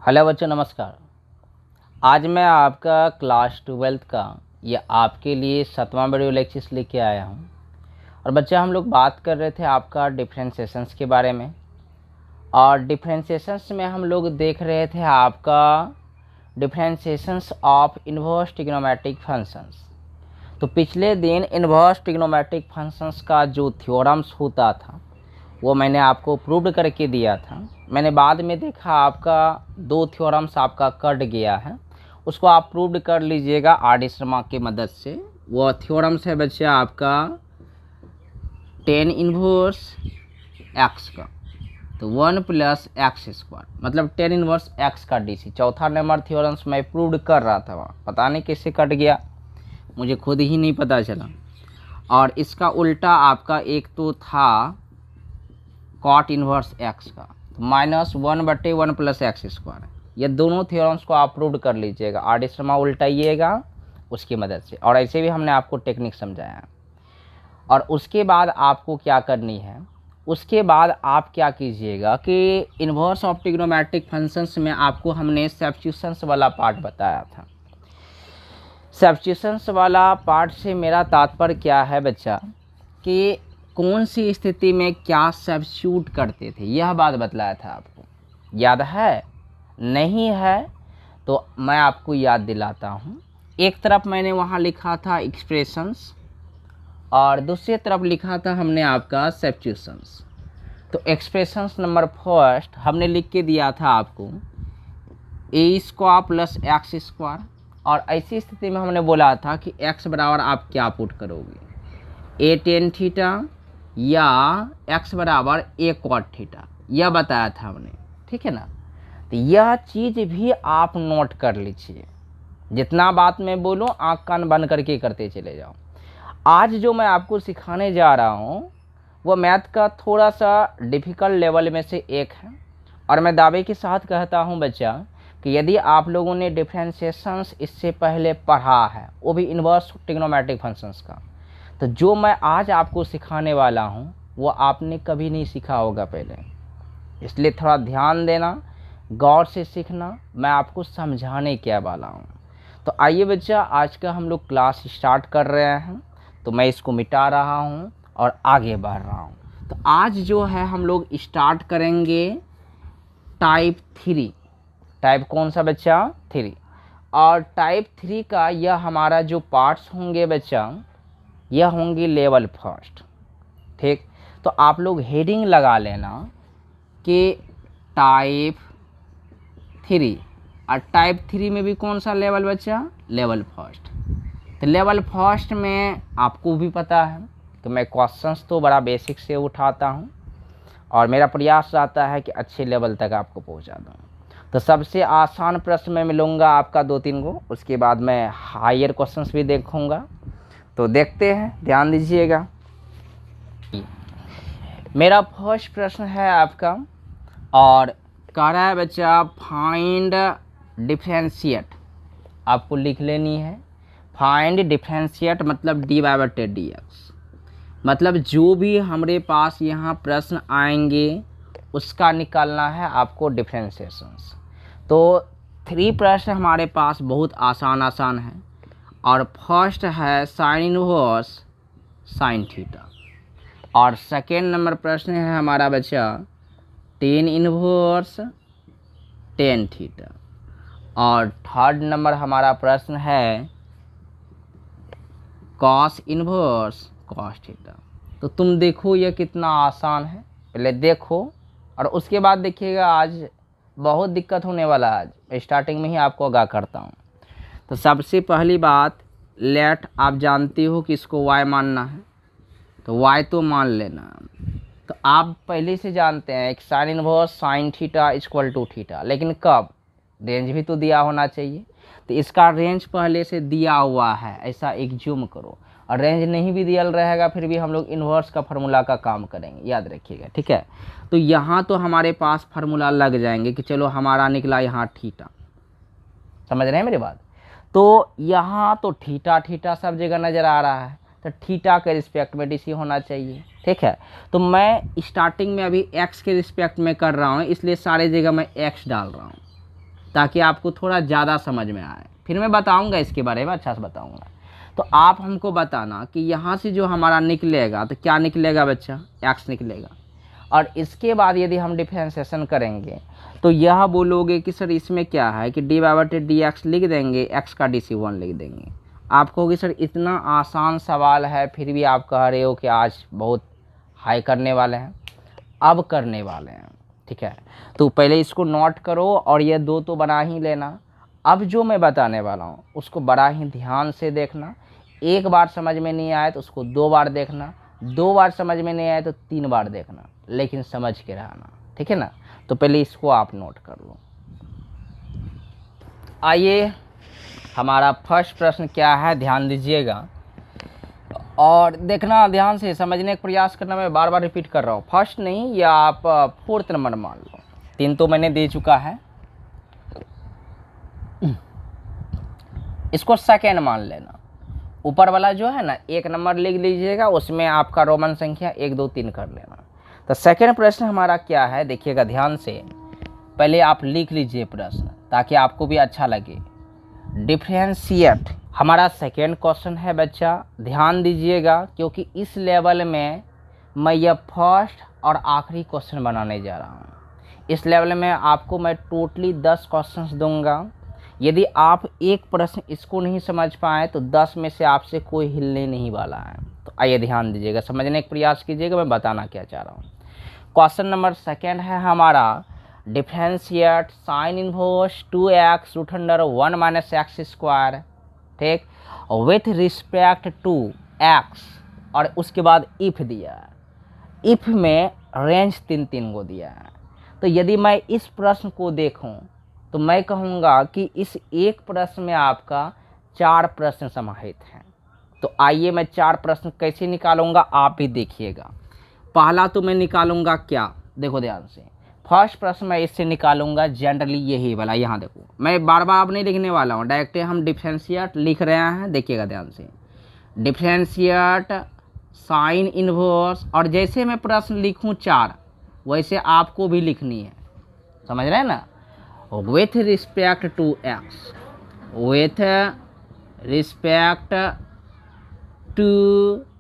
Hello बच्चों, नमस्कार। आज मैं आपका क्लास 12th का या आपके लिए 7वां वीडियो लेक्चर लेके आया हूँ। और बच्चा, हम लोग बात कर रहे थे आपका डिफरेंशिएशंस के बारे में। और डिफरेंशिएशंस में हम लोग देख रहे थे आपका differentiations of inverse trigonometric functions. तो पिछले दिन इन्वर्स ट्रिग्नोमेट्रिक फंक्शंस का जो थ्योरम्स होता था वो मैंने आपको प्रूव्ड करके दिया था। मैंने बाद में देखा आपका 2 थ्योरम्स आपका कट गया है, उसको आप प्रूव्ड कर लीजिएगा आर.डी. शर्मा की मदद से। वो थ्योरम्स है बच्चा आपका टेन इन्वर्स एक्स का, तो 1 + x² मतलब टेन इन्वर्स एक्स का DC। चौथा नंबर थ्योरम्स मैं प्रूव्ड कर रहा था, वहाँ पता नहीं कैसे कट गया, मुझे खुद ही नहीं पता चला। और इसका उल्टा आपका एक तो था कॉट इन्वर्स x का, तो -1/1 + x²। ये दोनों थ्योरम्स को आप प्रूव कर लीजिएगा, आर.डी. शर्मा उल्टाइएगा उसकी मदद से। और ऐसे भी हमने आपको टेक्निक समझाया। और उसके बाद आपको क्या करनी है, उसके बाद आप क्या कीजिएगा कि इन्वर्स ऑफ ट्रिग्नोमेट्रिक फंक्शंस में आपको हमने सब्स्टिट्यूशंस वाला पार्ट बताया था। सब्स्टिट्यूशंस वाला पार्ट से मेरा तात्पर्य क्या है बच्चा, कि कौन सी स्थिति में क्या सब्स्टिट्यूट करते थे, यह बात बतलाया था आपको। याद है? नहीं है तो मैं आपको याद दिलाता हूँ। एक तरफ मैंने वहाँ लिखा था एक्सप्रेशंस और दूसरी तरफ लिखा था हमने आपका सब्स्टिट्यूशंस। तो एक्सप्रेशंस नंबर फर्स्ट हमने लिख के दिया था आपको a² + x²। और ऐसी स्थिति में हमने बोला था कि x बराबर आप क्या पुट करोगे, a tan थीटा या x बराबर a cot थीटा, यह बताया था हमने। ठीक है ना? तो यह चीज़ भी आप नोट कर लीजिए। जितना बात मैं बोलूँ आँख कान बंद करके करते चले जाओ। आज जो मैं आपको सिखाने जा रहा हूँ वो मैथ का थोड़ा सा डिफ़िकल्ट लेवल में से एक है। और मैं दावे के साथ कहता हूँ बच्चा कि यदि आप लोगों ने डिफरेंशिएशंस इससे पहले पढ़ा है, वो भी इन्वर्स ट्रिग्नोमेट्रिक फंक्शंस का, तो जो मैं आज आपको सिखाने वाला हूँ वो आपने कभी नहीं सीखा होगा पहले। इसलिए थोड़ा ध्यान देना, गौर से सीखना, मैं आपको समझाने क्या वाला हूँ। तो आइए बच्चा, आज का हम लोग क्लास स्टार्ट कर रहे हैं। तो मैं इसको मिटा रहा हूँ और आगे बढ़ रहा हूँ। तो आज जो है हम लोग स्टार्ट करेंगे टाइप 3। टाइप कौन सा बच्चा? 3। और टाइप 3 का यह हमारा जो पार्ट्स होंगे बच्चा, यह होंगी लेवल फर्स्ट। ठीक, तो आप लोग हेडिंग लगा लेना कि टाइप 3। और टाइप 3 में भी कौन सा लेवल बच्चा? Level first. तो लेवल फर्स्ट में आपको भी पता है कि मैं क्वेश्चंस तो बड़ा बेसिक से उठाता हूँ और मेरा प्रयास रहता है कि अच्छे लेवल तक आपको पहुँचा दूँ। तो सबसे आसान प्रश्न मैं मिलूँगा आपका 2-3 गो, उसके बाद मैं हायर क्वेश्चंस भी देखूँगा। तो देखते हैं, ध्यान दीजिएगा। मेरा फर्स्ट प्रश्न है आपका और कह रहा है बच्चा फाइंड डिफरेंशिएट। आपको लिख लेनी है फाइंड डिफरेंशिएट मतलब d/dx। मतलब जो भी हमारे पास यहाँ प्रश्न आएंगे उसका निकालना है आपको डिफरेंशिएशंस। तो 3 प्रश्न हमारे पास बहुत आसान है। और फर्स्ट है साइन इनवर्स साइन थीटा। और सेकेंड नंबर प्रश्न है हमारा बच्चा टेन इनवर्स टेन थीटा। और थर्ड नंबर हमारा प्रश्न है कॉस इनवर्स कॉस थीटा। तो तुम देखो ये कितना आसान है, पहले देखो और उसके बाद देखिएगा। आज बहुत दिक्कत होने वाला है, आज स्टार्टिंग में ही आपको आगाह करता हूँ। तो सबसे पहली बात, लेट आप जानते हो कि इसको y मानना है, तो y तो मान लेना। तो आप पहले से जानते हैं एक sine inverse sine theta = theta, लेकिन कब? रेंज भी तो दिया होना चाहिए। तो इसका रेंज पहले से दिया हुआ है, ऐसा एक जूम करो। और रेंज नहीं भी दिया रहेगा फिर भी हम लोग इन्वर्स का फार्मूला का काम करेंगे, याद रखिएगा। ठीक है, तो यहाँ तो हमारे पास फार्मूला लग जाएंगे कि चलो हमारा निकला यहाँ थीटा। समझ रहे हैं मेरी बात? तो यहाँ तो थीटा थीटा सब जगह नज़र आ रहा है, तो थीटा के रिस्पेक्ट में DC होना चाहिए। ठीक है, तो मैं स्टार्टिंग में अभी x के रिस्पेक्ट में कर रहा हूँ, इसलिए सारे जगह मैं x डाल रहा हूँ। ताकि आपको थोड़ा ज़्यादा समझ में आए। फिर मैं बताऊंगा इसके बारे में, अच्छा से बताऊंगा। तो आप हमको बताना कि यहाँ से जो हमारा निकलेगा तो क्या निकलेगा बच्चा, एक्स निकलेगा। और इसके बाद यदि हम डिफरेंशिएशन करेंगे तो यह बोलोगे कि सर इसमें क्या है कि dy/dx लिख देंगे, एक्स का dc1 लिख देंगे। आप कहोगे सर इतना आसान सवाल है फिर भी आप कह रहे हो कि आज बहुत हाई करने वाले हैं। अब करने वाले हैं, ठीक है। तो पहले इसको नोट करो और ये दो तो बना ही लेना। अब जो मैं बताने वाला हूँ उसको बड़ा ही ध्यान से देखना। एक बार समझ में नहीं आए तो उसको 2 बार देखना, 2 बार समझ में नहीं आए तो 3 बार देखना, लेकिन समझ के रहना, ठीक है ना। तो पहले इसको आप नोट कर लो। आइए, हमारा फर्स्ट प्रश्न क्या है, ध्यान दीजिएगा और देखना ध्यान से, समझने का प्रयास करना। मैं बार बार रिपीट कर रहा हूँ, फर्स्ट नहीं, या आप 4th नंबर मान लो, 3 तो मैंने दे चुका है, इसको सेकेंड मान लेना। ऊपर वाला जो है ना 1 नंबर लिख लीजिएगा, उसमें आपका रोमन संख्या 1 2 3 कर लेना। तो सेकेंड प्रश्न हमारा क्या है, देखिएगा ध्यान से, पहले आप लिख लीजिए प्रश्न ताकि आपको भी अच्छा लगे। डिफरेंशिएट हमारा सेकेंड क्वेश्चन है बच्चा, ध्यान दीजिएगा क्योंकि इस लेवल में मैं यह फर्स्ट और आखिरी क्वेश्चन बनाने जा रहा हूँ। इस लेवल में आपको मैं टोटली 10 क्वेश्चंस दूंगा। यदि आप एक प्रश्न इसको नहीं समझ पाए तो 10 में से आपसे कोई हिलने नहीं वाला है। तो आइए ध्यान दीजिएगा, समझने का प्रयास कीजिएगा मैं बताना क्या चाह रहा हूँ। क्वेश्चन नंबर सेकेंड है हमारा, differentiate sign inverse 2x √1 - x², ठीक, विथ रिस्पेक्ट टू x, और उसके बाद इफ दिया है। इफ में रेंज 3 को दिया है। तो यदि मैं इस प्रश्न को देखूं तो मैं कहूँगा कि इस एक प्रश्न में आपका 4 प्रश्न समाहित हैं। तो आइए मैं 4 प्रश्न कैसे निकालूंगा आप भी देखिएगा। पहला तो मैं निकालूंगा क्या, देखो ध्यान से, फर्स्ट प्रश्न मैं इससे निकालूंगा जनरली यही वाला। यहाँ देखो मैं बार बार अब नहीं लिखने वाला हूँ, डायरेक्ट हम डिफरेंशिएट लिख रहे हैं, देखिएगा ध्यान से, डिफरेंशिएट साइन इनवर्स, और जैसे मैं प्रश्न लिखूँ 4 वैसे आपको भी लिखनी है, समझ रहे हैं ना। With respect to X, with respect to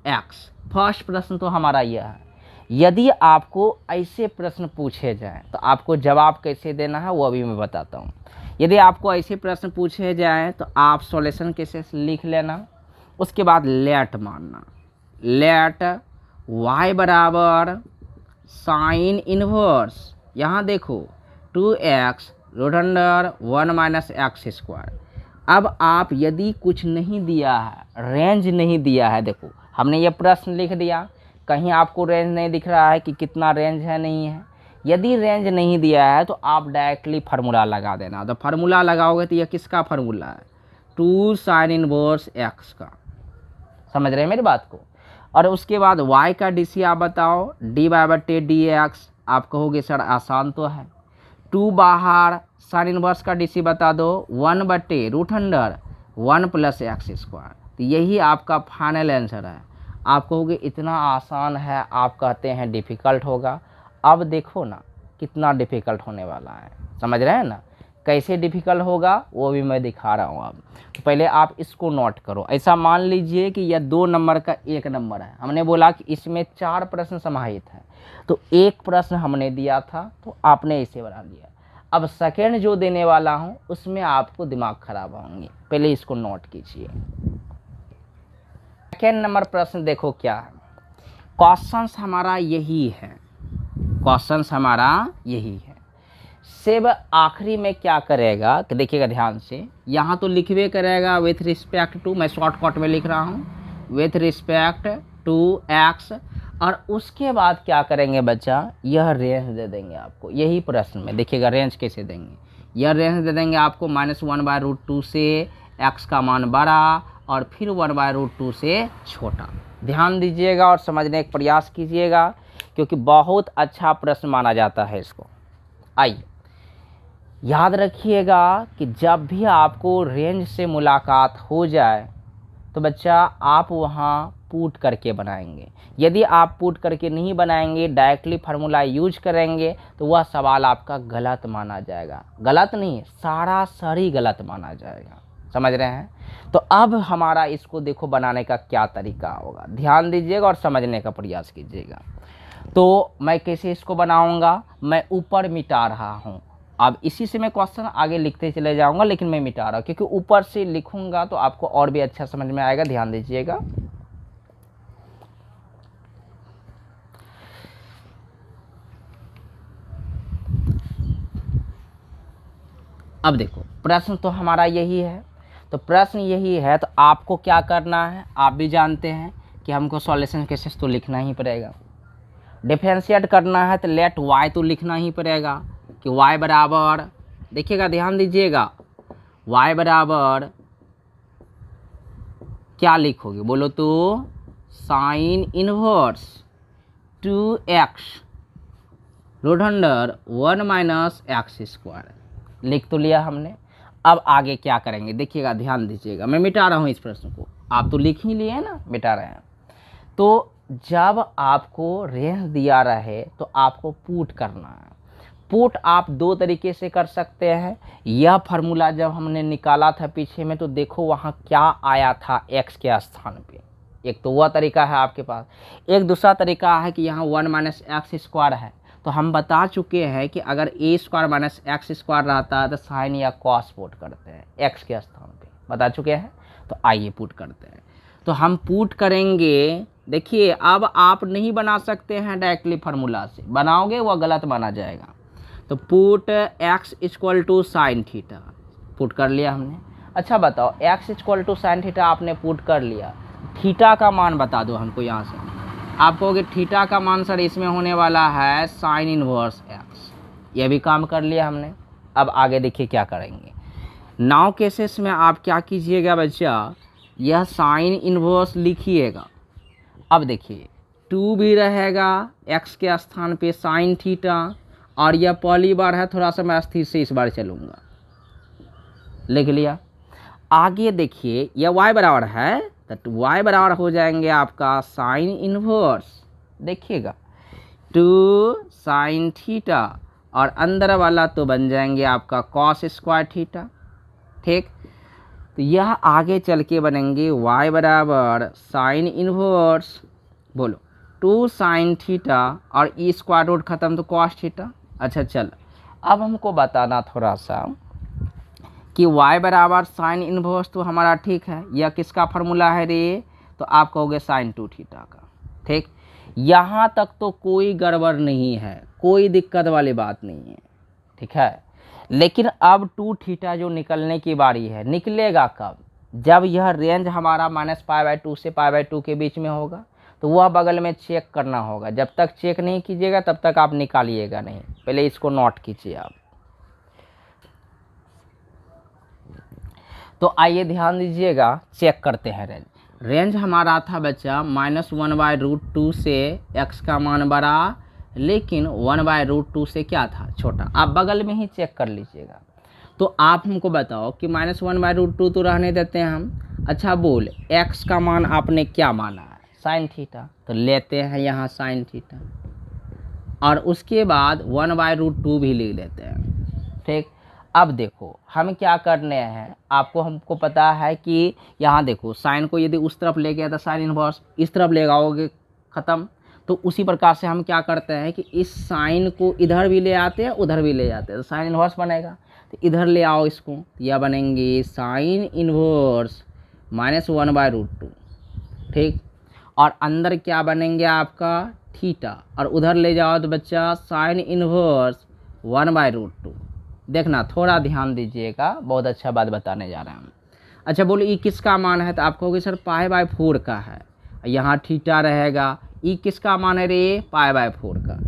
X, first प्रश्न तो हमारा यह है। यदि आपको ऐसे प्रश्न पूछे जाएं तो आपको जवाब कैसे देना है वो अभी मैं बताता हूँ। यदि आपको ऐसे प्रश्न पूछे जाएं तो आप सॉल्यूशन कैसे लिख लेना, उसके बाद लेट मानना, लेट y बराबर साइन इनवर्स, यहाँ देखो 2x √1 - x²। अब आप यदि कुछ नहीं दिया है, रेंज नहीं दिया है, देखो हमने ये प्रश्न लिख दिया, कहीं आपको रेंज नहीं दिख रहा है कि कितना रेंज है, नहीं है। यदि रेंज नहीं दिया है तो आप डायरेक्टली फार्मूला लगा देना। तो फार्मूला लगाओगे तो यह किसका फार्मूला है, 2 साइन इनवर्स x का, समझ रहे हैं मेरी बात को। और उसके बाद y का डीसी आप बताओ, dy/dx, आप कहोगे सर आसान तो है। 2 बाहर, साइन इनवर्स का डीसी बता दो, 1/√1 + x²। तो यही आपका फाइनल आंसर है। आप कहोगे इतना आसान है, आप कहते हैं डिफ़िकल्ट होगा। अब देखो ना कितना डिफ़िकल्ट होने वाला है, समझ रहे हैं ना। कैसे डिफ़िकल्ट होगा वो भी मैं दिखा रहा हूँ अब। तो पहले आप इसको नोट करो। ऐसा मान लीजिए कि यह 2 नंबर का 1 नंबर है। हमने बोला कि इसमें 4 प्रश्न समाहित हैं, तो एक प्रश्न हमने दिया था तो आपने इसे बना लिया। अब सेकेंड जो देने वाला हूँ उसमें आपको दिमाग खराब होंगे, पहले इसको नोट कीजिए। सेकेंड नंबर प्रश्न देखो क्या है, क्वेश्चंस हमारा यही है, क्वेश्चंस हमारा यही है। सेब आखिरी में क्या करेगा कि देखिएगा ध्यान से, यहाँ तो लिखवे करेगा विथ रिस्पेक्ट टू, मैं शॉर्टकट में लिख रहा हूँ, विथ रिस्पेक्ट टू एक्स, और उसके बाद क्या करेंगे बच्चा, यह रेंज दे देंगे आपको। यही प्रश्न में देखिएगा रेंज कैसे देंगे, यह रेंज दे देंगे आपको -1/√2 से x का मान बड़ा और फिर 1/√2 से छोटा। ध्यान दीजिएगा और समझने का प्रयास कीजिएगा क्योंकि बहुत अच्छा प्रश्न माना जाता है इसको। आइए याद रखिएगा कि जब भी आपको रेंज से मुलाकात हो जाए तो बच्चा आप वहाँ पुट करके बनाएंगे। यदि आप पुट करके नहीं बनाएंगे, डायरेक्टली फार्मूला यूज करेंगे, तो वह सवाल आपका गलत माना जाएगा। गलत नहीं, सरासरी गलत माना जाएगा। समझ रहे हैं? तो अब हमारा इसको देखो बनाने का क्या तरीका होगा, ध्यान दीजिएगा और समझने का प्रयास कीजिएगा। तो मैं कैसे इसको बनाऊंगा, मैं ऊपर मिटा रहा हूँ। अब इसी से मैं क्वेश्चन आगे लिखते चले जाऊंगा, लेकिन मैं मिटा रहा हूँ क्योंकि ऊपर से लिखूंगा तो आपको और भी अच्छा समझ में आएगा। ध्यान दीजिएगा। अब देखो प्रश्न तो हमारा यही है, तो प्रश्न यही है, तो आपको क्या करना है, आप भी जानते हैं कि हमको सॉल्यूशन केसेस तो लिखना ही पड़ेगा। डिफरेंशिएट करना है तो लेट y तो लिखना ही पड़ेगा कि y बराबर, देखिएगा ध्यान दीजिएगा, y बराबर क्या लिखोगे बोलो तो sine inverse 2x root under 1 minus X square लिख तो लिया हमने। अब आगे क्या करेंगे देखिएगा, ध्यान दीजिएगा। मैं मिटा रहा हूँ इस प्रश्न को, आप तो लिख ही लिए हैं ना, मिटा रहे हैं। तो जब आपको रेंज दिया रहे तो आपको पुट करना है। पुट आप दो तरीके से कर सकते हैं। यह फार्मूला जब हमने निकाला था पीछे में, तो देखो वहाँ क्या आया था x के स्थान पे। एक तो वह तरीका है आपके पास, एक दूसरा तरीका है कि यहाँ 1 माइनस एक्स स्क्वायर है। तो हम बता चुके हैं कि अगर a square minus X square रहता है तो साइन या कॉस पुट करते हैं x के स्थान पे, बता चुके हैं। तो आइए पुट करते हैं। तो हम पुट करेंगे, देखिए अब आप नहीं बना सकते हैं डायरेक्टली फार्मूला से, बनाओगे वह गलत माना जाएगा। तो put x equal to sine theta, put कर लिया हमने। अच्छा बताओ, x equal to sine theta आपने पुट कर लिया, थीटा का मान बता दो हमको। यहाँ से आप कहोगे थीटा का मान सर इसमें होने वाला है साइन इनवर्स x, यह भी काम कर लिया हमने। अब आगे देखिए क्या करेंगे। नाउ केसेस में आप क्या कीजिएगा बच्चा, यह साइन इनवर्स लिखिएगा। अब देखिए 2 भी रहेगा x के स्थान पे साइन थीटा, और यह पहली बार है, थोड़ा सा मैं अस्थिर से इस बार चलूँगा, लिख लिया। आगे देखिए यह y बराबर है, तो y बराबर हो जाएंगे आपका साइन इनवर्स, देखिएगा 2 साइन थीटा, और अंदर वाला तो बन जाएंगे आपका कॉस स्क्वायर थीटा। ठीक, तो यह आगे चल के बनेंगे y बराबर साइन इनवर्स, बोलो 2 साइन थीटा, और ई स्क्वायर रूट खत्म तो कॉस थीटा। अच्छा चल, अब हमको बताना थोड़ा सा कि y बराबर साइन इनवर्स तो हमारा ठीक है, यह किसका फार्मूला है रे, तो आप कहोगे साइन 2 थीटा का। ठीक, यहाँ तक तो कोई गड़बड़ नहीं है, कोई दिक्कत वाली बात नहीं है, ठीक है। लेकिन अब 2 थीटा जो निकलने की बारी है, निकलेगा कब, जब यह रेंज हमारा -π/2 से π/2 के बीच में होगा, तो वह बगल में चेक करना होगा। जब तक चेक नहीं कीजिएगा तब तक आप निकालिएगा नहीं, पहले इसको नोट कीजिए आप। तो आइए ध्यान दीजिएगा, चेक करते हैं रेंज। रेंज हमारा था बच्चा -1/√2 से x का मान बड़ा, लेकिन 1/√2 से क्या था, छोटा। आप बगल में ही चेक कर लीजिएगा। तो आप हमको बताओ कि -1/√2 तो रहने देते हैं हम। अच्छा बोल, x का मान आपने क्या माना है, साइन थीटा, तो लेते हैं यहाँ साइन थीटा, और उसके बाद 1/√2 भी ले लेते हैं। ठीक, अब देखो हम क्या करने हैं, हमको पता है कि यहाँ देखो साइन को यदि उस तरफ ले गया तो साइन इनवर्स इस तरफ ले आओगे, ख़त्म। तो उसी प्रकार से हम क्या करते हैं कि इस साइन को इधर भी ले आते हैं, उधर भी ले जाते हैं, तो साइन इनवर्स बनेगा। तो इधर ले आओ इसको, यह बनेंगे साइन इनवर्स -1/√2। ठीक, और अंदर क्या बनेंगे आपका थीटा, और उधर ले जाओ तो बच्चा साइन इनवर्स 1/√2। देखना थोड़ा ध्यान दीजिएगा, बहुत अच्छा बात बताने जा रहे हैं हम। अच्छा बोलो ई किसका मान है, तो आप कहोगे सर π/4 का है, यहाँ थीटा रहेगा। ई किसका मान है रे, π/4 का।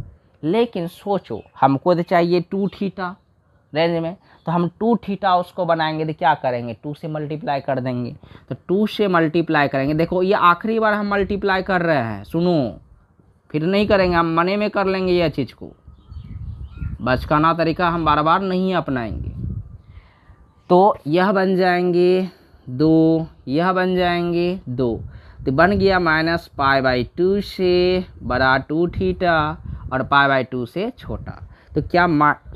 लेकिन सोचो हमको तो चाहिए 2 थीटा रेंज में, तो हम 2 थीटा उसको बनाएंगे तो क्या करेंगे, 2 से मल्टीप्लाई कर देंगे। तो 2 से मल्टीप्लाई करेंगे, देखो ये आखिरी बार हम मल्टीप्लाई कर रहे हैं, सुनो फिर नहीं करेंगे, हम मने में कर लेंगे यह चीज़ को, बचकाना तरीका हम बार बार नहीं अपनाएंगे। तो यह बन जाएंगे 2, यह बन जाएंगे 2। तो बन गया -π/2 से बड़ा 2 थीटा और π/2 से छोटा। तो क्या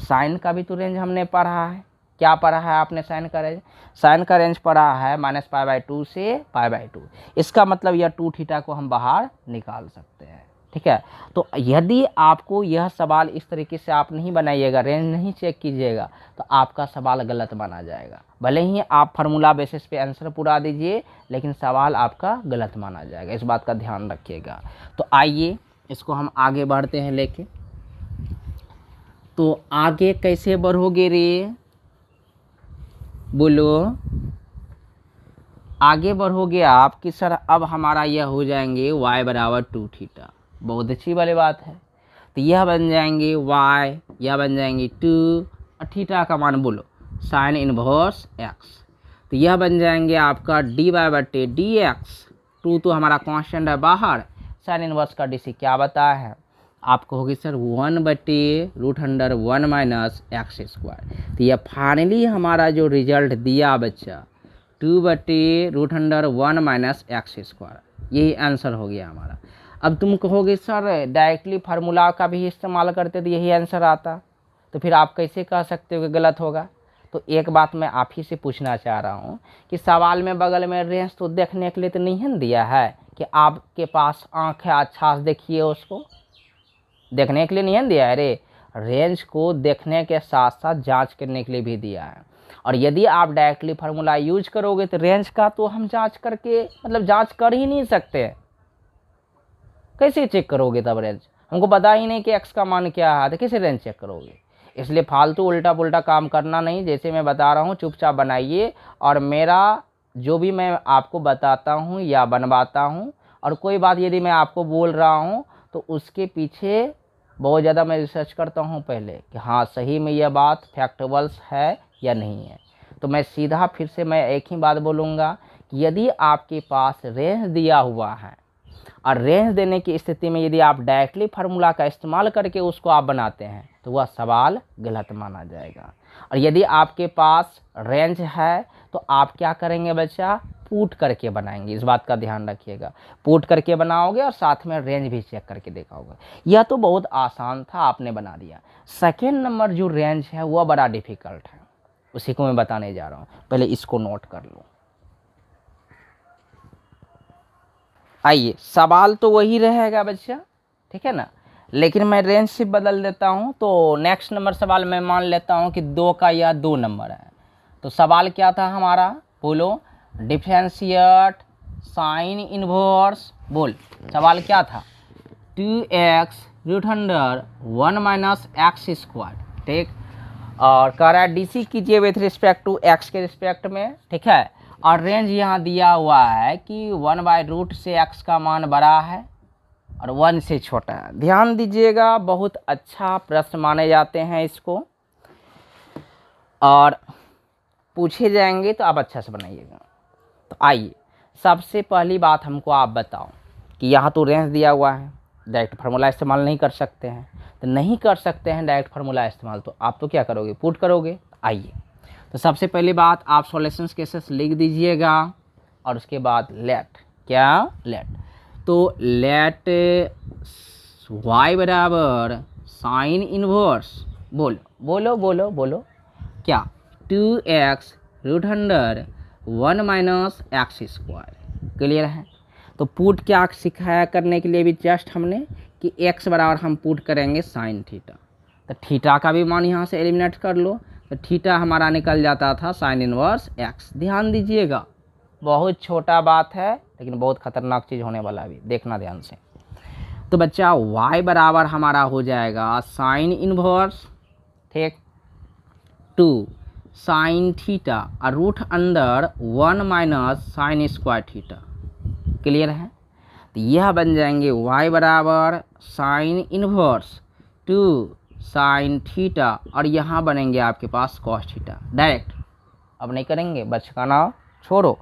साइन का भी तो रेंज हमने पढ़ा है, क्या पढ़ा है आपने साइन का रेंज? साइन का रेंज पढ़ा है -π/2 से π/2। इसका मतलब यह 2 थीटा को हम बाहर निकाल सकते हैं, ठीक है। तो यदि आपको यह सवाल इस तरीके से आप नहीं बनाइएगा, रेंज नहीं चेक कीजिएगा, तो आपका सवाल गलत माना जाएगा। भले ही आप फार्मूला बेसिस पे आंसर पूरा दीजिए, लेकिन सवाल आपका गलत माना जाएगा, इस बात का ध्यान रखिएगा। तो आइए इसको हम आगे बढ़ते हैं लेके। तो आगे कैसे बढ़ोगे रे, बोलो। आगे बढ़ोगे आप कि सर अब हमारा यह हो जाएंगे y बराबर 2 थीटा, बहुत अच्छी वाली बात है। तो यह बन जाएंगे y, यह बन जाएंगे 2 और थीटा का मान बोलो साइन इनवर्स x। तो यह बन जाएंगे आपका dy/dx। 2 तो हमारा कांस्टेंट है बाहर, साइन इनवर्स का dc क्या बताया है? आप कहोगे सर 1/√1 - x²। तो यह फाइनली हमारा जो रिजल्ट दिया बच्चा 2/√1 - x², यही आंसर हो गया हमारा। अब तुम कहोगे सर डायरेक्टली फार्मूला का भी इस्तेमाल करते तो यही आंसर आता, तो फिर आप कैसे कह सकते हो कि गलत होगा? तो एक बात मैं आप ही से पूछना चाह रहा हूँ कि सवाल में बगल में रेंज तो देखने के लिए तो नहीं दिया है कि आपके पास आँख है, अच्छा से देखिए, उसको देखने के लिए नहीं दिया है रे। रेंज को देखने के साथ साथ जांच करने के लिए भी दिया है। और यदि आप डायरेक्टली फार्मूला यूज करोगे तो रेंज का तो हम जांच करके मतलब जांच कर ही नहीं सकते, कैसे चेक करोगे? तब रेंज हमको पता ही नहीं कि x का मान क्या है, तो कैसे रेंज चेक करोगे? इसलिए फालतू उल्टा पुल्टा काम करना नहीं, जैसे मैं बता रहा हूँ चुपचाप बनाइए। और मेरा जो भी मैं आपको बताता हूँ या बनवाता हूँ, और कोई बात यदि मैं आपको बोल रहा हूँ तो उसके पीछे बहुत ज़्यादा मैं रिसर्च करता हूँ पहले कि हाँ सही में यह बात फैक्टेबल्स है या नहीं है। तो मैं सीधा फिर से मैं एक ही बात बोलूँगा कि यदि आपके पास रेंज दिया हुआ है और रेंज देने की स्थिति में यदि आप डायरेक्टली फार्मूला का इस्तेमाल करके उसको आप बनाते हैं तो वह सवाल गलत माना जाएगा। और यदि आपके पास रेंज है तो आप क्या करेंगे बच्चा? पुट करके बनाएंगे, इस बात का ध्यान रखिएगा। पुट करके बनाओगे और साथ में रेंज भी चेक करके दिखाओगे। यह तो बहुत आसान था, आपने बना दिया। सेकेंड नंबर जो रेंज है वह बड़ा डिफिकल्ट है, उसी को मैं बताने जा रहा हूँ, पहले इसको नोट कर लो। आइए, सवाल तो वही रहेगा बच्चा, ठीक है ना, लेकिन मैं रेंज से बदल देता हूँ। तो नेक्स्ट नंबर सवाल मैं मान लेता हूँ कि 2 का या 2 नंबर है। तो सवाल क्या था हमारा, बोलो? डिफरेंशिएट साइन इनवर्स, बोल सवाल क्या था? 2x√1 - x², ठीक। और कह रहा है डीसी कीजिए विथ रिस्पेक्ट टू x के रिस्पेक्ट में, ठीक है। और रेंज यहाँ दिया हुआ है कि 1/रूट से x का मान बड़ा है और 1 से छोटा है। ध्यान दीजिएगा, बहुत अच्छा प्रश्न माने जाते हैं इसको, और पूछे जाएंगे तो आप अच्छा से बनाइएगा। तो आइए, सबसे पहली बात हमको आप बताओ कि यहाँ तो रेंज दिया हुआ है, डायरेक्ट फार्मूला इस्तेमाल नहीं कर सकते हैं। तो नहीं कर सकते हैं डायरेक्ट फार्मूला इस्तेमाल, तो आप तो क्या करोगे? पुट करोगे। आइए, तो सबसे पहली बात आप सॉल्यूशंस केसेस लिख दीजिएगा और उसके बाद लेट, क्या लेट, तो लेट y बराबर साइन इनवर्स, बोलो बोलो बोलो बोलो क्या? 2x√1 - x²। क्लियर है? तो पुट क्या सिखाया करने के लिए भी जस्ट हमने कि x बराबर हम पुट करेंगे साइन थीटा। तो थीटा का भी मान यहाँ से एलिमिनेट कर लो, तो थीटा हमारा निकल जाता था साइन इनवर्स x। ध्यान दीजिएगा, बहुत छोटा बात है लेकिन बहुत खतरनाक चीज़ होने वाला है, देखना ध्यान से। तो बच्चा y बराबर हमारा हो जाएगा साइन इनवर्स, ठीक, 2 साइन थीटा और रूट अंदर 1 - sin² थीटा। क्लियर है? तो यह बन जाएंगे y बराबर साइन इनवर्स 2 साइन थीटा और यहाँ बनेंगे आपके पास कॉस थीटा। डायरेक्ट अब नहीं करेंगे, बचकाना छोड़ो।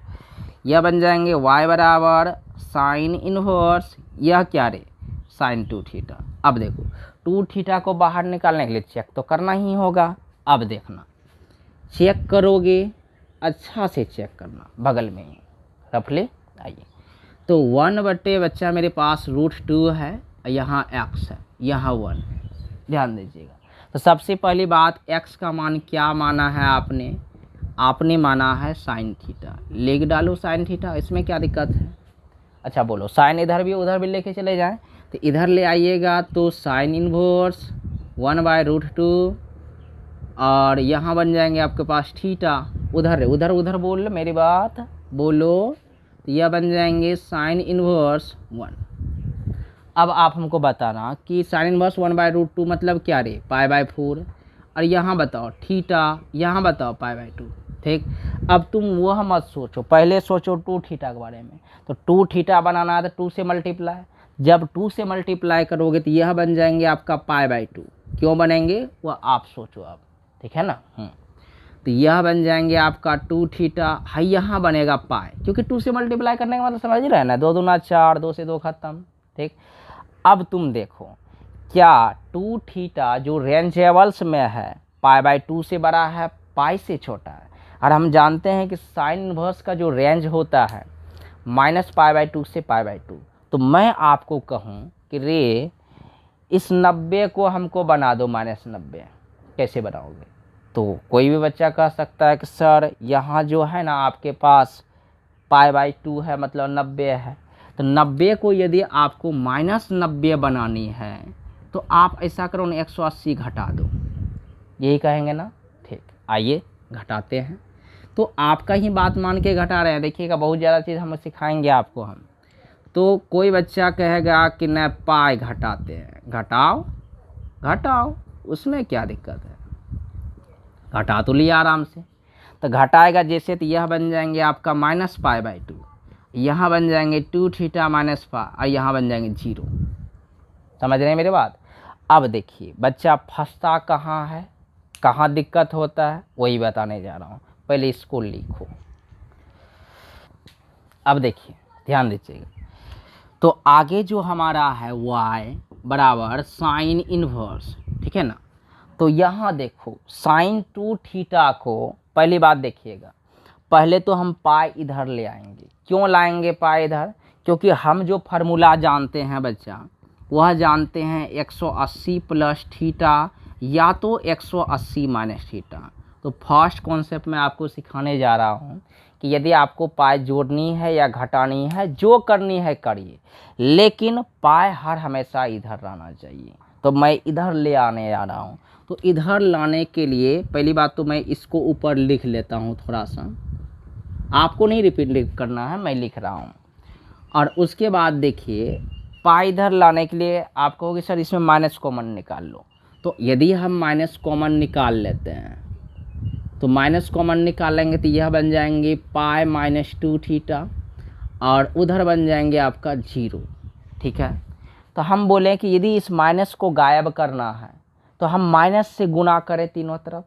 यह बन जाएंगे y बराबर साइन इनवर्स, यह क्या रे? Sine 2 theta. अब देखो 2 थीटा को बाहर निकालने के लिए चेक तो करना ही होगा। अब देखना, चेक करोगे, अच्छा से चेक करना, बगल में ही रफले। आइए, तो 1 बटे बच्चा मेरे पास √2 है, यहाँ x है, यहाँ 1, ध्यान दीजिएगा। तो सबसे पहली बात x का मान क्या माना है आपने माना है साइन थीटा। लिख डालो साइन थीटा, इसमें क्या दिक्कत है। अच्छा बोलो, साइन इधर भी उधर भी लेके चले जाएं, तो इधर ले आइएगा तो साइन इन्वर्स 1/√2 और यहाँ बन जाएंगे आपके पास थीटा। उधर उधर उधर बोल मेरी बात बोलो, तो यह बन जाएंगे साइन इन्वर्स 1। अब आप हमको बताना कि साइन इन्वर्स 1/√2 मतलब क्या रे, π/4। और यहाँ बताओ थीटा, यहाँ बताओ π/2। ठीक, अब तुम वह मत सोचो, पहले सोचो 2 थीटा के बारे में। तो 2 थीटा बनाना है तो 2 से मल्टीप्लाई, जब 2 से मल्टीप्लाई करोगे तो यह बन जाएंगे आपका π/2। क्यों बनेंगे वह आप सोचो आप, ठीक है ना। तो यह बन जाएंगे आपका 2 थीटा है, यहाँ बनेगा पाई, क्योंकि 2 से मल्टीप्लाई करने का मतलब समझ रहे हैं ना, 2 दूना 4, 2 से 2 खत्म। ठीक, अब तुम देखो क्या 2 थीटा जो रेंजेबल्स में है π/2 से बड़ा है, पाई से छोटा है। और हम जानते हैं कि साइन इन्वर्स का जो रेंज होता है -π/2 से π/2। तो मैं आपको कहूँ कि रे इस 90 को हमको बना दो -90, कैसे बनाओगे। तो कोई भी बच्चा कह सकता है कि सर यहाँ जो है ना आपके पास π/2 है, मतलब 90 है। तो 90 को यदि आपको -90 बनानी है तो आप ऐसा करो ना, 180 घटा दो, यही कहेंगे ना। ठीक, आइए घटाते हैं। तो आपका ही बात मान के घटा रहे हैं, देखिएगा बहुत ज़्यादा चीज़ हम सिखाएंगे आपको हम। तो कोई बच्चा कहेगा कि न पाई घटाते हैं, घटाओ घटाओ, उसमें क्या दिक्कत है, घटा तो लिया आराम से। तो घटाएगा जैसे, तो यह बन जाएंगे आपका -π/2, यहाँ बन जाएंगे 2 थीटा -π और यहाँ बन जाएंगे 0। समझ रहे हैं मेरी बात। अब देखिए बच्चा फंसता कहाँ है, कहाँ दिक्कत होता है, वही बताने जा रहा हूँ। पहले इसको लिखो। अब देखिए ध्यान दीजिएगा, तो आगे जो हमारा है y बराबर साइन इन्वर्स, ठीक है ना। तो यहाँ देखो साइन 2 थीटा को, पहली बात देखिएगा, पहले तो हम पाई इधर ले आएंगे। क्यों लाएंगे पाई इधर, क्योंकि हम जो फार्मूला जानते हैं बच्चा, वह जानते हैं 180 प्लस थीटा या तो 180 माइनस थीटा। तो फर्स्ट कॉन्सेप्ट में आपको सिखाने जा रहा हूँ कि यदि आपको पाई जोड़नी है या घटानी है, जो करनी है करिए, लेकिन पाई हर हमेशा इधर रहना चाहिए। तो मैं इधर ले आने जा रहा हूँ। तो इधर लाने के लिए पहली बात तो मैं इसको ऊपर लिख लेता हूँ थोड़ा सा, आपको नहीं रिपीट करना है, मैं लिख रहा हूँ। और उसके बाद देखिए पाई इधर लाने के लिए आप कहोगे सर इसमें माइनस कॉमन निकाल लो। तो यदि हम माइनस कॉमन निकाल लेते हैं, तो माइनस कॉमन निकालेंगे तो यह बन जाएंगे पाई -2 थीटा और उधर बन जाएंगे आपका 0। ठीक है, तो हम बोलें कि यदि इस माइनस को गायब करना है तो हम माइनस से गुना करें तीनों तरफ,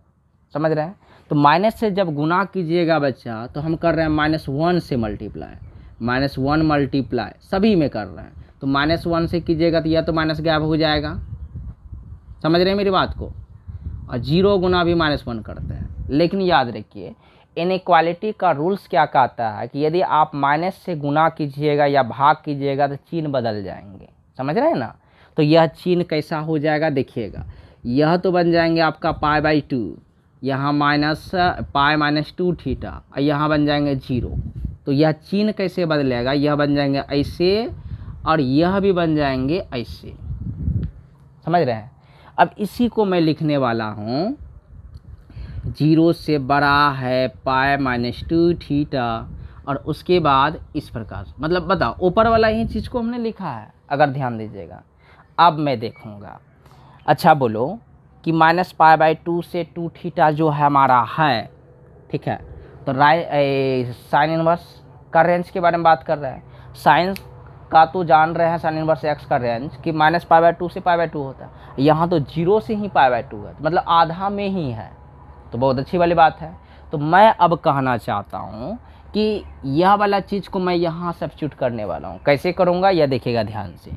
समझ रहे हैं। तो माइनस से जब गुना कीजिएगा बच्चा, तो हम कर रहे हैं -1 से मल्टीप्लाई, -1 मल्टीप्लाई सभी में कर रहे हैं। तो -1 से कीजिएगा तो यह तो माइनस गायब हो जाएगा, समझ रहे हैं मेरी बात को। और 0 गुना भी -1 करते हैं। लेकिन याद रखिए इनइक्वालिटी का रूल्स क्या कहता है कि यदि आप माइनस से गुना कीजिएगा या भाग कीजिएगा तो चिन्ह बदल जाएंगे, समझ रहे हैं ना। तो यह चिन्ह कैसा हो जाएगा देखिएगा, यह तो बन जाएंगे आपका π/2, यहाँ पाई -2 थीटा और यहाँ बन जाएंगे 0। तो यह चिन्ह कैसे बदलेगा, यह बन जाएंगे ऐसे और यह भी बन जाएंगे ऐसे, समझ रहे हैं। अब इसी को मैं लिखने वाला हूँ, 0 से बड़ा है पाई -2 थीटा और उसके बाद इस प्रकार, मतलब बताओ ऊपर वाला ही चीज़ को हमने लिखा है, अगर ध्यान दीजिएगा। अब मैं देखूँगा, अच्छा बोलो कि -π/2 से 2 थीटा जो है हमारा है, ठीक है। तो साइन इनवर्स का रेंज के बारे में बात कर रहे हैं। साइन का तो जान रहे हैं साइन इनवर्स x का रेंज कि -π/2 से π/2 होता है, यहाँ तो 0 से ही π/2 है, मतलब आधा में ही है। तो बहुत अच्छी वाली बात है। तो मैं अब कहना चाहता हूँ कि यह वाला चीज़ को मैं यहाँ सब्स्टिट्यूट करने वाला हूँ। कैसे करूँगा यह देखिएगा ध्यान से।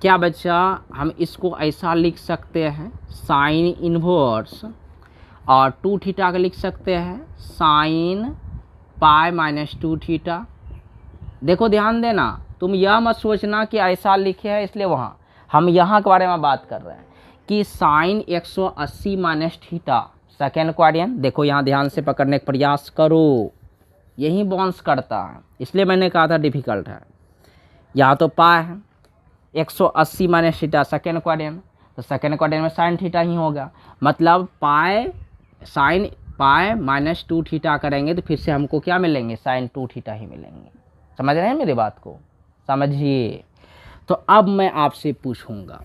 क्या बच्चा, हम इसको ऐसा लिख सकते हैं साइन इन्वर्स और 2 थीटा का लिख सकते हैं साइन पाई -2 थीटा। देखो ध्यान देना, तुम यह मत सोचना कि ऐसा लिखे है इसलिए वहाँ, हम यहाँ के बारे में बात कर रहे हैं कि sine 180 minus theta second quadrant. देखो यहाँ ध्यान से पकड़ने का प्रयास करो, यही बाउंस करता है, इसलिए मैंने कहा था डिफिकल्ट है। यहाँ तो पाए है 180 माइनस थीटा सेकेंड क्वाड्रेंट, तो सेकेंड क्वाड्रेंट में साइन थीटा ही होगा, मतलब पाए साइन पाए माइनस 2 थीटा करेंगे तो फिर से हमको क्या मिलेंगे, साइन 2 थीटा ही मिलेंगे। समझ रहे हैं मेरी बात को, समझिए। तो अब मैं आपसे पूछूंगा,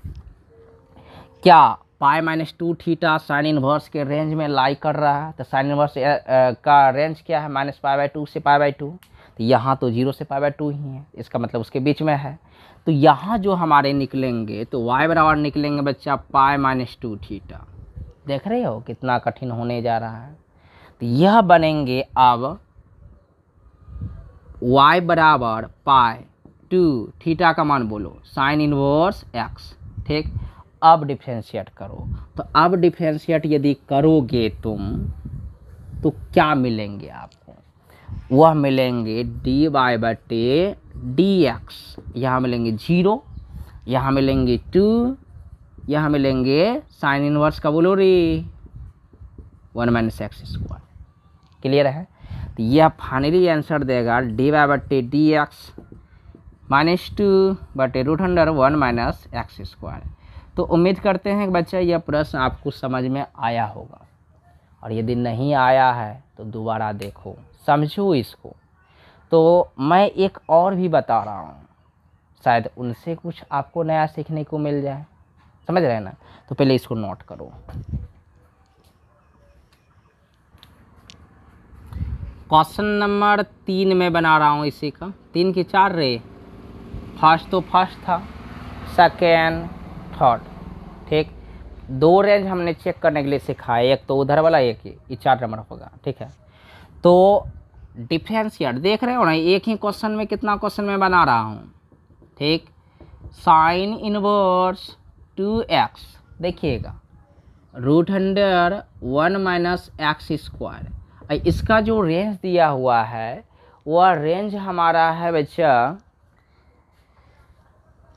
क्या pi minus 2 theta sine inverse के रेंज में लाई कर रहा है? तो साइन इनवर्स का रेंज क्या है, -π/2 से π/2, तो यहाँ तो 0 से π/2 ही है, इसका मतलब उसके बीच में है। तो यहाँ जो हमारे निकलेंगे तो y बराबर निकलेंगे बच्चा पाई माइनस 2 थीटा। देख रहे हो कितना कठिन होने जा रहा है। तो यह बनेंगे अब y बराबर π/2 थीटा का मान बोलो साइन इनवर्स x, ठीक। अब डिफ्रेंशिएट करो, तो अब डिफ्रेंशिएट यदि करोगे तुम तो क्या मिलेंगे आपको, वह मिलेंगे dy/dx, यहाँ मिलेंगे 0, यहाँ मिलेंगे 2, यहाँ मिलेंगे साइन इनवर्स का बोलो रे 1 - x²। क्लियर है? तो यह फाइनली आंसर देगा dy/dx -2/√1 - x²। तो उम्मीद करते हैं कि बच्चा यह प्रश्न आपको समझ में आया होगा, और यदि नहीं आया है तो दोबारा देखो, समझो इसको। तो मैं एक और भी बता रहा हूँ, शायद उनसे कुछ आपको नया सीखने को मिल जाए, समझ रहे हैं ना। तो पहले इसको नोट करो। क्वेश्चन नंबर 3 में बना रहा हूँ इसी का, 3 की 4 रे, फर्स्ट तो फर्स्ट था, सेकेंड थर्ड, ठीक। 2 रेंज हमने चेक करने के लिए सिखाया, एक तो उधर वाला, एक ये 4 नंबर होगा, ठीक है। तो डिफरेंशिएट देख रहे हो ना, एक ही क्वेश्चन में कितना क्वेश्चन में बना रहा हूँ, ठीक। साइन इनवर्स 2x, देखिएगा √1 - x², इसका जो रेंज दिया हुआ है वह रेंज हमारा है बच्चा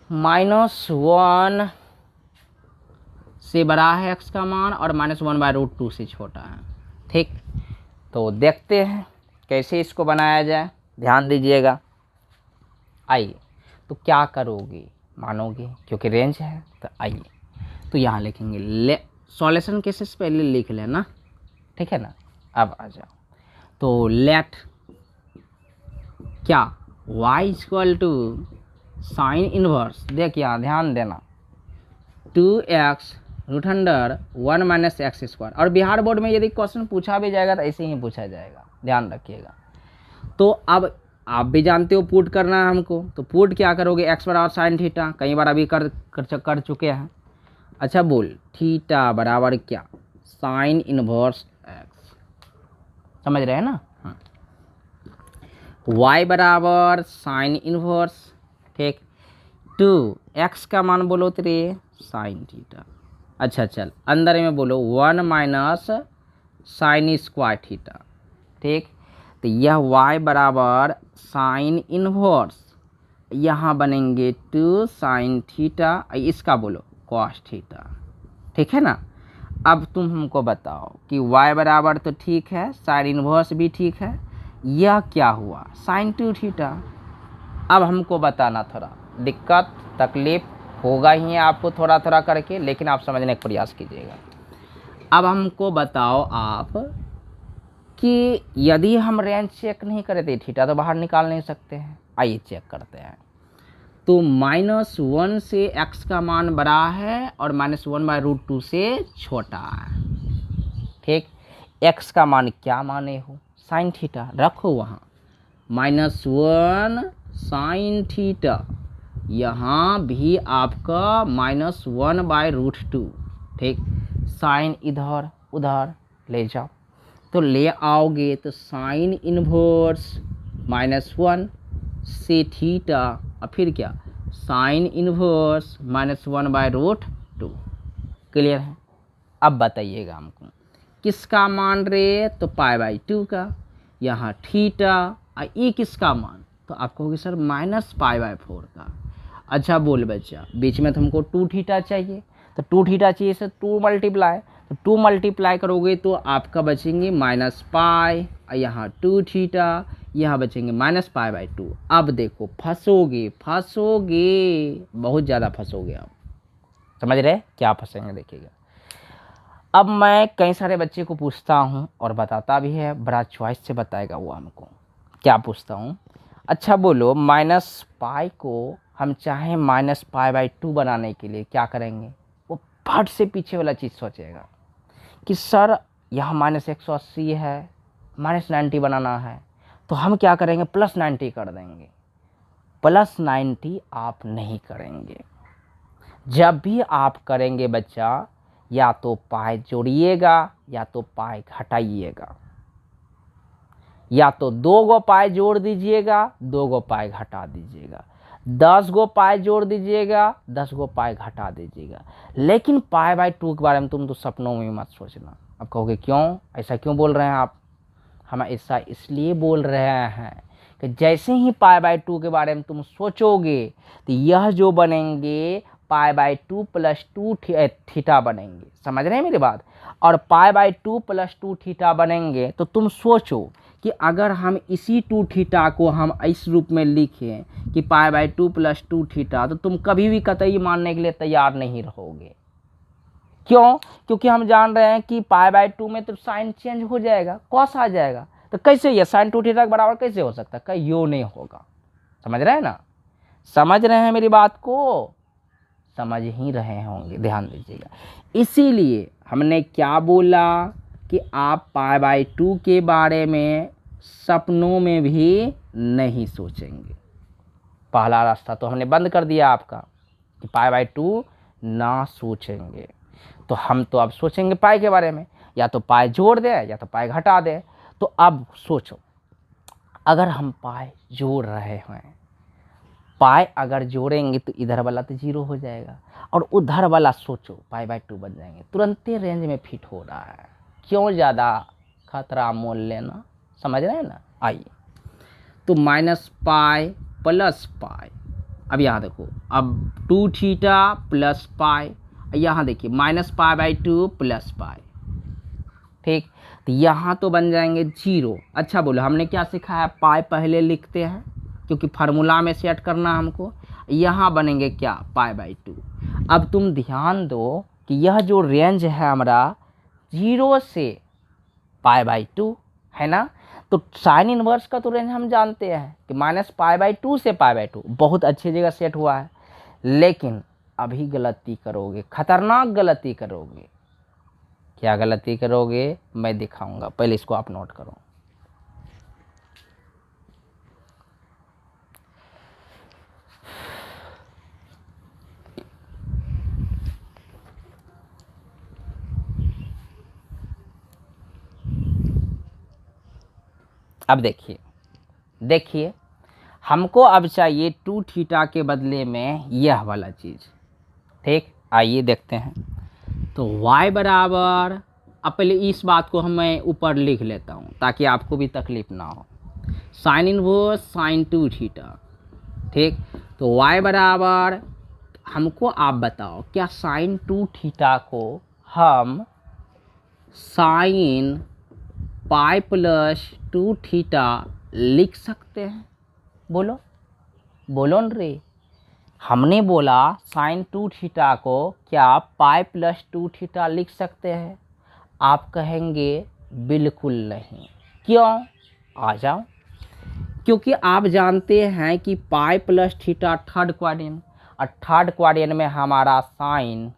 -1 से बड़ा है x का मान और -1/√2 से छोटा है, ठीक। तो देखते हैं कैसे इसको बनाया जाए, ध्यान दीजिएगा। आइए, तो क्या करोगे, मानोगे क्योंकि रेंज है, तो आइए तो यहाँ लिखेंगे, सॉल्यूशन केसेस पहले लिख लेना, ठीक है ना। अब आ जाओ, तो लेट क्या y = साइन इनवर्स, देखिए यहाँ ध्यान देना, 2x √1 - x²। और बिहार बोर्ड में यदि क्वेश्चन पूछा भी जाएगा तो ऐसे ही पूछा जाएगा, ध्यान रखिएगा। तो अब आप भी जानते हो पुट करना है हमको, तो पुट क्या करोगे, x बराबर साइन थीटा, कई बार अभी कर चुके हैं। अच्छा बोल, थीटा बराबर क्या, साइन इनवर्स x, समझ रहे हैं ना। y बराबर साइन इनवर्स, ठीक, 2x का मान बोलो तेरे साइन थीटा। अच्छा चल अंदर में बोलो 1 - sin² थीटा, ठीक। तो यह y बराबर साइन इनवर्स, यहाँ बनेंगे 2 sin थीटा, इसका बोलो cos थीटा, ठीक है ना। अब तुम हमको बताओ कि y बराबर तो ठीक है, साइन इनवर्स भी ठीक है, यह क्या हुआ, sin 2 थीटा। अब हमको बताना, थोड़ा दिक्कत तकलीफ होगा ही आपको थोड़ा थोड़ा करके, लेकिन आप समझने का प्रयास कीजिएगा। अब हमको बताओ आप कि यदि हम रेंज चेक नहीं करते थीटा तो बाहर निकाल नहीं सकते हैं। आइए चेक करते हैं। तो -1 से x का मान बड़ा है और -1/√2 से छोटा है, ठीक। x का मान क्या माने हो, साइन थीटा, रखो वहाँ -1 साइन थीटा, यहाँ भी आपका -1/√2, ठीक। साइन इधर उधर ले जाओ, तो ले आओगे तो साइन इनवर्स -1 से थीटा, और फिर क्या, साइन इनवर्स -1/√2। क्लियर है? अब बताइएगा हमको किसका मान रे, तो π/2 का, यहाँ थीटा, और ये किसका मान, तो आपको होगी सर -π/4 का। अच्छा बोल बच्चा, बीच में तो हमको 2 थीटा चाहिए, तो 2 थीटा चाहिए सर 2 मल्टीप्लाई, तो 2 मल्टीप्लाई करोगे तो आपका बचेंगे -π, यहाँ 2 थीटा, यहाँ बचेंगे -π/2। अब देखो फंसोगे, बहुत ज़्यादा फंसोगे आप, समझ रहे क्या फंसेंगे देखिएगा। अब मैं कई सारे बच्चे को पूछता हूँ और बताता भी है, बड़ा चॉइस से बताएगा वो हमको। क्या पूछता हूँ, अच्छा बोलो -π को हम चाहें -π/2 बनाने के लिए क्या करेंगे। वो फट से पीछे वाला चीज़ सोचेगा कि सर यहाँ -180 है, -90 बनाना है, तो हम क्या करेंगे +90 कर देंगे। +90 आप नहीं करेंगे। जब भी आप करेंगे बच्चा, या तो पाई जोड़िएगा या तो पाई घटाइएगा, या तो 2 गो पाई जोड़ दीजिएगा, 2 गो पाई घटा दीजिएगा, 10 गो पाई जोड़ दीजिएगा, 10 गो पाई घटा दीजिएगा। लेकिन π/2 के बारे में तुम तो सपनों में मत सोचना। अब कहोगे क्यों, ऐसा क्यों बोल रहे हैं आप। हम ऐसा इसलिए बोल रहे हैं कि जैसे ही π/2 के बारे में तुम सोचोगे तो यह जो बनेंगे π/2 + 2 थीटा बनेंगे। समझ रहे हैं मेरी बात। और π/2 + 2 थीटा बनेंगे तो तुम सोचो कि अगर हम इसी 2 थीटा को हम इस रूप में लिखें कि π/2 + 2 थीटा, तो तुम कभी भी कतई मानने के लिए तैयार नहीं रहोगे। क्यों, क्योंकि हम जान रहे हैं कि π/2 में तो साइन चेंज हो जाएगा, कॉस आ जाएगा, तो कैसे ये sin 2 थीटा के बराबर कैसे हो सकता है, कहीं यो नहीं होगा। समझ रहे हैं ना, समझ रहे हैं मेरी बात को, समझ ही रहे होंगे, ध्यान दीजिएगा। इसीलिए हमने क्या बोला कि आप π/2 के बारे में सपनों में भी नहीं सोचेंगे। पहला रास्ता तो हमने बंद कर दिया आपका कि π/2 ना सोचेंगे। तो हम तो अब सोचेंगे पाई के बारे में, या तो पाई जोड़ दे या तो पाई घटा दे। तो अब सोचो, अगर हम पाई जोड़ रहे हैं, पाई अगर जोड़ेंगे तो इधर वाला तो 0 हो जाएगा और उधर वाला सोचो π/2 बन जाएंगे। तुरंत रेंज में फिट हो रहा है, क्यों ज़्यादा खतरा मोल लेना। समझ रहे हैं ना। आइए, तो -π + π। अब यहाँ देखो, अब 2 थीटा + पाई, यहाँ देखिए -π/2 + पाई, ठीक। तो यहाँ तो बन जाएंगे 0। अच्छा बोलो, हमने क्या सिखाया, पाई पहले लिखते हैं क्योंकि फार्मूला में सेट करना हमको। यहाँ बनेंगे क्या, π/2। अब तुम ध्यान दो कि यह जो रेंज है हमारा 0 से π/2 है ना, तो साइन इनवर्स का तो रेंज हम जानते हैं कि -π/2 से π/2, बहुत अच्छी जगह सेट हुआ है। लेकिन अभी गलती करोगे, खतरनाक गलती करोगे। क्या गलती करोगे मैं दिखाऊंगा, पहले इसको आप नोट करो। अब देखिए हमको अब चाहिए 2 थीटा के बदले में यह वाला चीज़, ठीक। आइए देखते हैं। तो y बराबर, अब पहले इस बात को मैं ऊपर लिख लेता हूँ ताकि आपको भी तकलीफ ना हो। साइन इनवर्स sin 2 थीटा, ठीक। तो y बराबर, हमको आप बताओ क्या sin 2 थीटा को हम sin पाई + 2 थीटा लिख सकते हैं। बोलो न रे। हमने बोला sin 2 थीटा को क्या पाई + 2 थीटा लिख सकते हैं। आप कहेंगे बिल्कुल नहीं। क्यों, आ जाओ। क्योंकि आप जानते हैं कि पाई + थीटा थर्ड क्वाड्रेंट, और थर्ड क्वाड्रेंट में हमारा साइन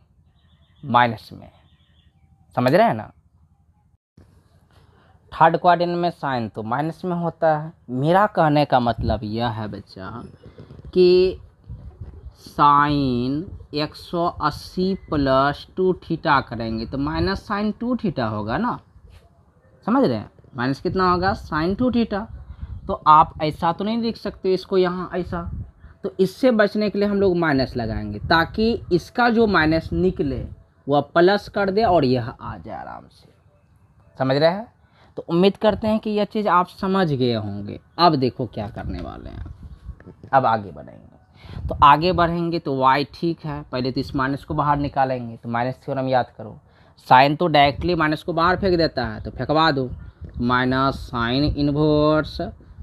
माइनस में, समझ रहे हैं ना। थर्ड क्वाड्रेंट में साइन तो माइनस में होता है। मेरा कहने का मतलब यह है बच्चा कि साइन 180 + 2 थीटा करेंगे तो -sin 2 थीटा होगा ना। समझ रहे हैं, माइनस कितना होगा, sin 2 थीटा। तो आप ऐसा तो नहीं लिख सकते इसको यहाँ ऐसा, तो इससे बचने के लिए हम लोग माइनस लगाएंगे ताकि इसका जो माइनस निकले वह प्लस कर दे और यह आ जाए आराम से। समझ रहे हैं। तो उम्मीद करते हैं कि यह चीज़ आप समझ गए होंगे। अब देखो क्या करने वाले हैं। अब आगे बढ़ेंगे, तो आगे बढ़ेंगे तो y ठीक है, पहले तो इस माइनस को बाहर निकालेंगे, तो माइनस थ्योरम याद करो, साइन तो डायरेक्टली माइनस को बाहर फेंक देता है, तो फेंकवा दो, minus sine inverse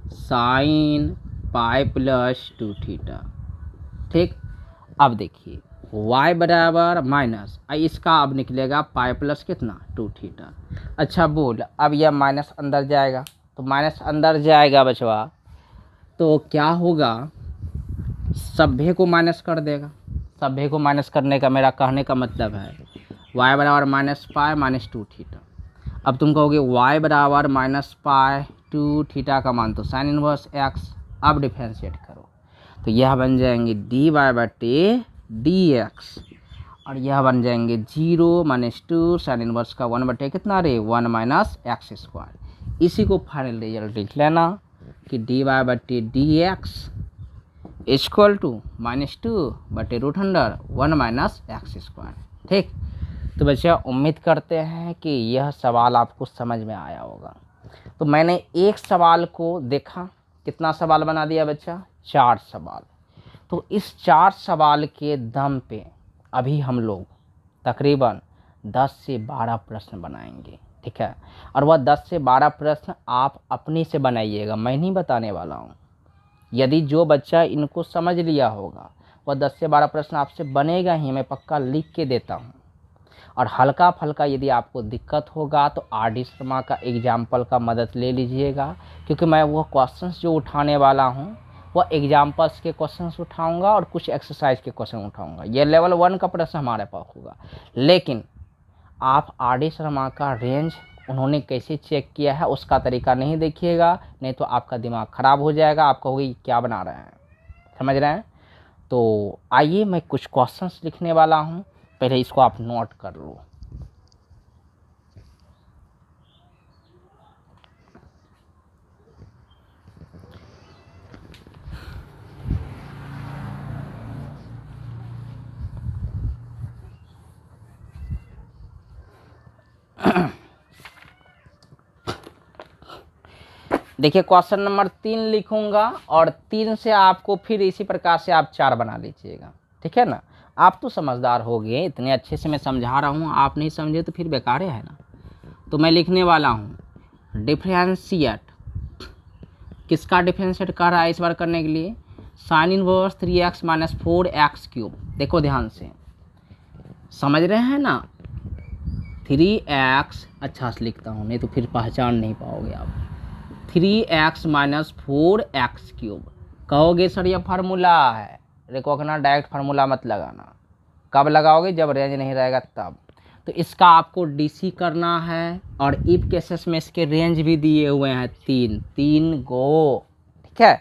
sine pi plus 2 theta. ठीक, अब देखिए y बराबर माइनस, इसका अब निकलेगा पाई प्लस कितना 2 थीटा। अच्छा बोल, अब यह माइनस अंदर जाएगा, तो माइनस अंदर जाएगा बचवा, तो क्या होगा, सभ्य को माइनस कर देगा। सभ्य को माइनस करने का मेरा कहने का मतलब है y बराबर माइनस पाई माइनस 2 थीटा। अब तुम कहोगे y बराबर माइनस पाई 2 थीटा का मान तो साइन इनवर्स x, अब डिफ्रेंशिएट करो तो यह बन जाएंगे dy बटे dx, और यह बन जाएंगे 0 माइनस 2 साइन इनवर्स का 1 बटे कितना रे 1 माइनस एक्स स्क्वायर। इसी को फाइनल रिजल्ट लिख लेना कि dy बटे dx इक्वल टू माइनस 2 बटे root under 1 minus X square. ठीक, तो बच्चा उम्मीद करते हैं कि यह सवाल आपको समझ में आया होगा। तो मैंने एक सवाल को देखा, कितना सवाल बना दिया बच्चा, 4 सवाल। तो इस 4 सवाल के दम पे अभी हम लोग तकरीबन 10 से 12 प्रश्न बनाएंगे। ठीक है, और वह 10 से 12 प्रश्न आप अपने से बनाइएगा, मैं नहीं बताने वाला हूँ। यदि जो बच्चा इनको समझ लिया होगा वह 10 से 12 प्रश्न आपसे बनेगा ही, मैं पक्का लिख के देता हूँ। और हल्का फल्का यदि आपको दिक्कत होगा तो RD शर्मा का एग्जाम्पल का मदद ले लीजिएगा, क्योंकि मैं वो क्वेश्चंस जो उठाने वाला हूँ वह एग्जाम्पल्स के क्वेश्चंस उठाऊंगा और कुछ एक्सरसाइज के क्वेश्चन उठाऊंगा। ये लेवल 1 का प्रश्न हमारे पास होगा, लेकिन आप RD शर्मा का रेंज उन्होंने कैसे चेक किया है उसका तरीका नहीं देखिएगा, नहीं तो आपका दिमाग ख़राब हो जाएगा, आप कहोगे क्या बना रहे हैं, समझ रहे हैं। तो आइए मैं कुछ क्वेश्चंस लिखने वाला हूं, पहले इसको आप नोट कर लो। देखिए क्वेश्चन नंबर 3 लिखूंगा और 3 से आपको फिर इसी प्रकार से आप 4 बना लीजिएगा। ठीक है ना, आप तो समझदार हो गए, इतने अच्छे से मैं समझा रहा हूँ, आप नहीं समझे तो फिर बेकार है ना। तो मैं लिखने वाला हूँ डिफ्रेंशिएट, किसका डिफ्रेंशिएट कर रहा है इस बार करने के लिए, sine inverse 3x minus 4x cube. देखो ध्यान से, समझ रहे हैं ना, 3x अच्छा से लिखता हूँ नहीं तो फिर पहचान नहीं पाओगे आप, 3x माइनस 4x क्यूब। कहोगे सर ये फार्मूला है, देखो डायरेक्ट फार्मूला मत लगाना, कब लगाओगे जब रेंज नहीं रहेगा तब। तो इसका आपको DC करना है, और इफ केसेस में इसके रेंज भी दिए हुए हैं 3 गो। ठीक है,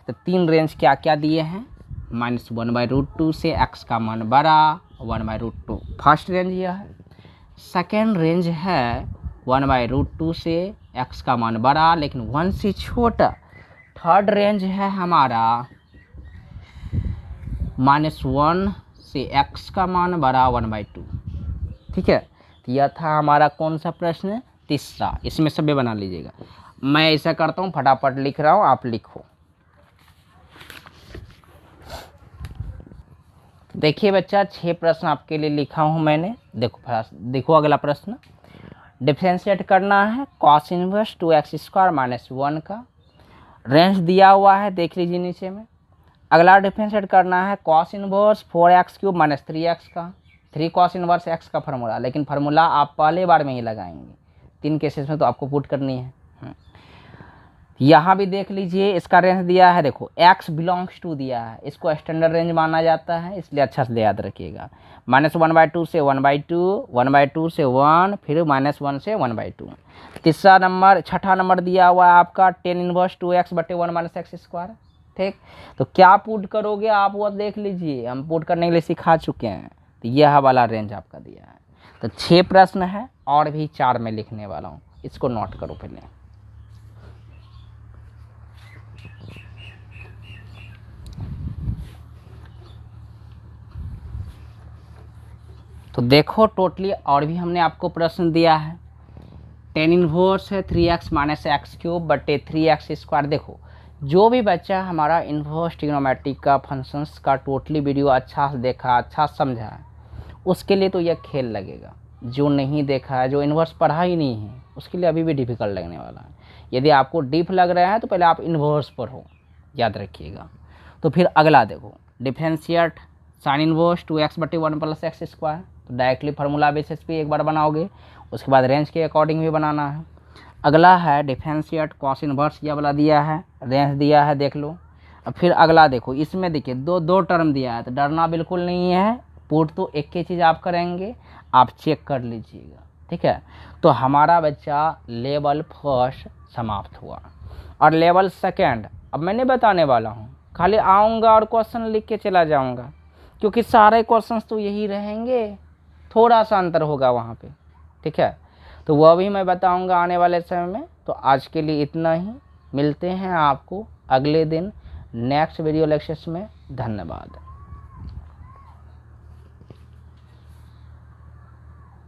तो 3 रेंज क्या क्या दिए हैं, -1/√2 से x का मान बड़ा 1/√2, फर्स्ट रेंज यह है। सेकेंड रेंज है 1/√2 से x का मान बड़ा लेकिन 1 से छोटा। थर्ड रेंज है हमारा -1 से x का मान बड़ा 1/2। ठीक है, तो यह था हमारा कौन सा प्रश्न, तीसरा। इसमें सभी बना लीजिएगा, मैं ऐसा करता हूँ फटाफट लिख रहा हूँ, आप लिखो। देखिए बच्चा 6 प्रश्न आपके लिए लिखा हूँ मैंने, देखो अगला प्रश्न, डिफरेंशिएट करना है cos inverse 2x square minus 1 का, रेंज दिया हुआ है देख लीजिए नीचे में। अगला डिफरेंशिएट करना है cos inverse 4x cube minus 3x का, 3 cos इनवर्स x का फार्मूला, लेकिन फार्मूला आप पहले बार में ही लगाएंगे, 3 केसेस में तो आपको पुट करनी है। यहाँ भी देख लीजिए इसका रेंज दिया है, देखो x बिलोंग्स टू दिया है, इसको स्टैंडर्ड रेंज माना जाता है, इसलिए अच्छा से याद रखिएगा। -1/2 से 1/2, 1/2 से 1, फिर -1 से 1/2। तीसरा नंबर, छठा नंबर दिया हुआ है आपका tan इनवर्स 2x बटे 1 माइनस एक्स स्क्वायर। ठीक, तो क्या पुट करोगे आप वो देख लीजिए, हम पुट करने के लिए सिखा चुके हैं। तो यह वाला रेंज आपका दिया है। तो 6 प्रश्न है और भी 4 में लिखने वाला हूँ, इसको नोट करो पहले। तो देखो टोटली और भी हमने आपको प्रश्न दिया है, tan इनवर्स है 3x माइनस एक्स क्यूब बटे 3x स्क्वायर। देखो जो भी बच्चा हमारा इन्वर्स ट्रिग्नोमेट्री का फंक्शंस का टोटली वीडियो अच्छा से देखा, अच्छा समझा है, उसके लिए तो यह खेल लगेगा। जो नहीं देखा है, जो इन्वर्स पढ़ा ही नहीं है, उसके लिए अभी भी डिफ़िकल्ट लगने वाला है। यदि आपको डीप लग रहा है तो पहले आप इन्वर्स पढ़ो, याद रखिएगा। तो फिर अगला देखो, differentiate sign inverse 2x/1 + x²। तो डायरेक्टली फार्मूला बेसिस पे एक बार बनाओगे, उसके बाद रेंज के अकॉर्डिंग भी बनाना है। अगला है डिफरेंशिएट कॉस इन्वर्स, यह वाला दिया है, रेंज दिया है, देख लो। अब फिर अगला देखो, इसमें देखिए दो टर्म दिया है, तो डरना बिल्कुल नहीं है, पुट तो एक ही चीज़ आप करेंगे, आप चेक कर लीजिएगा, ठीक है। तो हमारा बच्चा लेवल फर्स्ट समाप्त हुआ। और लेवल सेकेंड अब मैं नहीं बताने वाला हूँ, खाली आऊँगा और क्वेश्चन लिख के चला जाऊँगा, क्योंकि सारे क्वेश्चंस तो यही रहेंगे, थोड़ा सा अंतर होगा वहाँ पे, ठीक है। तो वह भी मैं बताऊँगा आने वाले समय में। तो आज के लिए इतना ही, मिलते हैं आपको अगले दिन नेक्स्ट वीडियो लेक्चर्स में। धन्यवाद।